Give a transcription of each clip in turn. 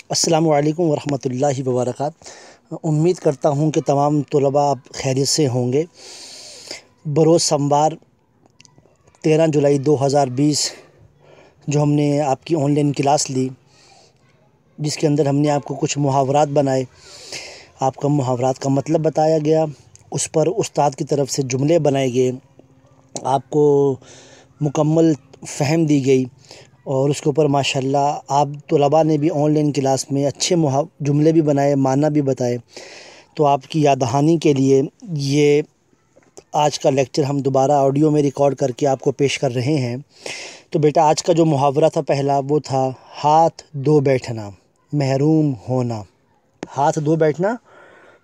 السلام علیکم ورحمۃ اللہ وبرکاتہ۔ امید کرتا ہوں کہ تمام طلباء آپ خیریت سے ہوں گے۔ بروز سوموار 13 جولائی 2020 جو ہم نے آپ کی آن لائن کلاس لی، جس کے اندر ہم نے آپ کو کچھ محاورات بنائے، آپ کا محاورات کا مطلب بتایا گیا، اس پر استاد کی طرف سے جملے بنائے گئے، آپ کو مکمل فہم دی گئی، اور اس کے اوپر ماشاءاللہ آپ طلباء نے بھی آن لائن کلاس میں اچھے جملے بھی بنائے، معنی بھی بتائے۔ تو آپ کی یاد دہانی کے لیے یہ آج کا لیکچر ہم دوبارہ آڈیو میں ریکارڈ کر کے آپ کو پیش کر رہے ہیں۔ تو بیٹا آج کا جو محاورہ تھا پہلا، وہ تھا ہاتھ دھو بیٹھنا محروم ہونا۔ ہاتھ دھو بیٹھنا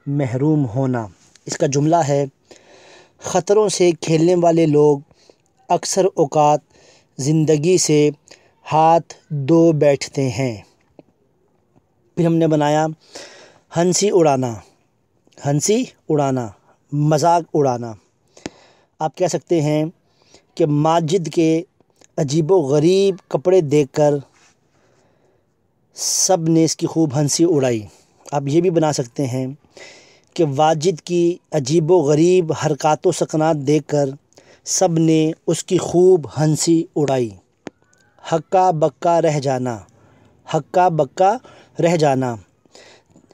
محروم ہونا۔ اس کا جملہ ہے: خطروں سے کھیلنے والے لوگ اکثر اوقات زندگی سے ہاتھ دھو بیٹھتے ہیں۔ پھر ہم نے بنایا ہنسی اڑانا۔ ہنسی اڑانا، مذاق اڑانا۔ آپ کہہ سکتے ہیں کہ ماجد کے عجیب و غریب کپڑے دیکھ کر سب نے اس کی خوب ہنسی اڑائی۔ آپ یہ بھی بنا سکتے ہیں کہ واجد کی عجیب و غریب حرکات و سکنات دیکھ کر سب نے اس کی خوب ہنسی اڑائی۔ ہکا بکا رہ جانا۔ ہکا بکا رہ جانا،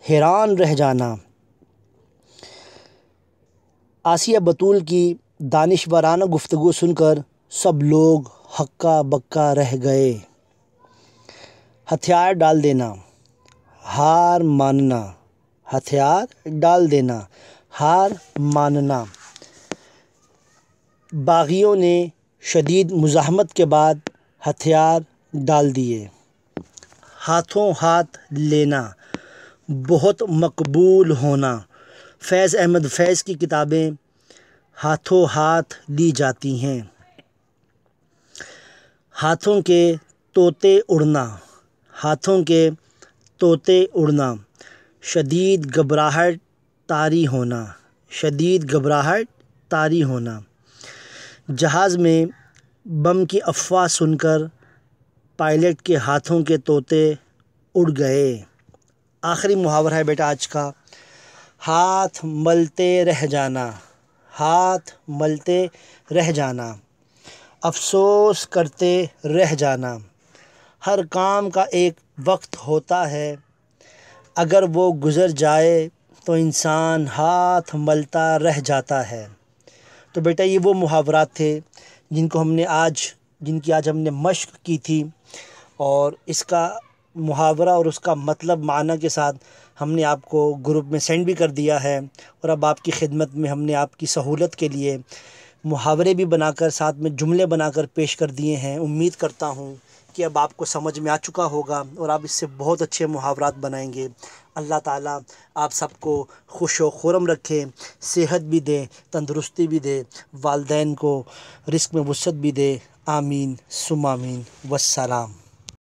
حیران رہ جانا۔ آسیہ بطول کی دانشورانہ گفتگو سن کر سب لوگ ہکا بکا رہ گئے۔ ہتھیار ڈال دینا، ہار ماننا۔ ہتھیار ڈال دینا، ہار ماننا۔ باغیوں نے شدید مزاحمت کے بعد ہتھیار ڈال دیے۔ ہاتھوں ہاتھ لینا، بہت مقبول ہونا۔ فیض احمد فیض کی کتابیں ہاتھوں ہاتھ لی جاتی ہیں۔ ہاتھوں کے طوطے اڑنا۔ ہاتھوں کے طوطے اڑنا، شدید گھبراہٹ طاری ہونا۔ شدید گھبراہٹ طاری ہونا۔ جہاز میں بم کی افواہ سن کر پائلٹ کے ہاتھوں کے طوطے اڑ گئے۔ آخری محاورہ ہے بیٹا آج کا، ہاتھ ملتے رہ جانا۔ ہاتھ ملتے رہ جانا، افسوس کرتے رہ جانا۔ ہر کام کا ایک وقت ہوتا ہے، اگر وہ گزر جائے تو انسان ہاتھ ملتا رہ جاتا ہے۔ تو بیٹا یہ وہ محاورات تھے جن کی آج ہم نے مشق کی تھی، اور اس کا محاورہ اور اس کا مطلب معنی کے ساتھ ہم نے آپ کو گروپ میں سینڈ بھی کر دیا ہے، اور اب آپ کی خدمت میں ہم نے آپ کی سہولت کے لیے محاورے بھی بنا کر ساتھ میں جملے بنا کر پیش کر دیے ہیں۔ امید کرتا ہوں کہ اب آپ کو سمجھ میں آ چکا ہوگا اور آپ اس سے بہت اچھے محاورات بنائیں گے۔ اللہ تعالیٰ آپ سب کو خوش و خرم رکھے، صحت بھی دے، تندرستی بھی دے، والدین کو رزق میں وسعت بھی دے۔ آمین ثم آمین، والسلام۔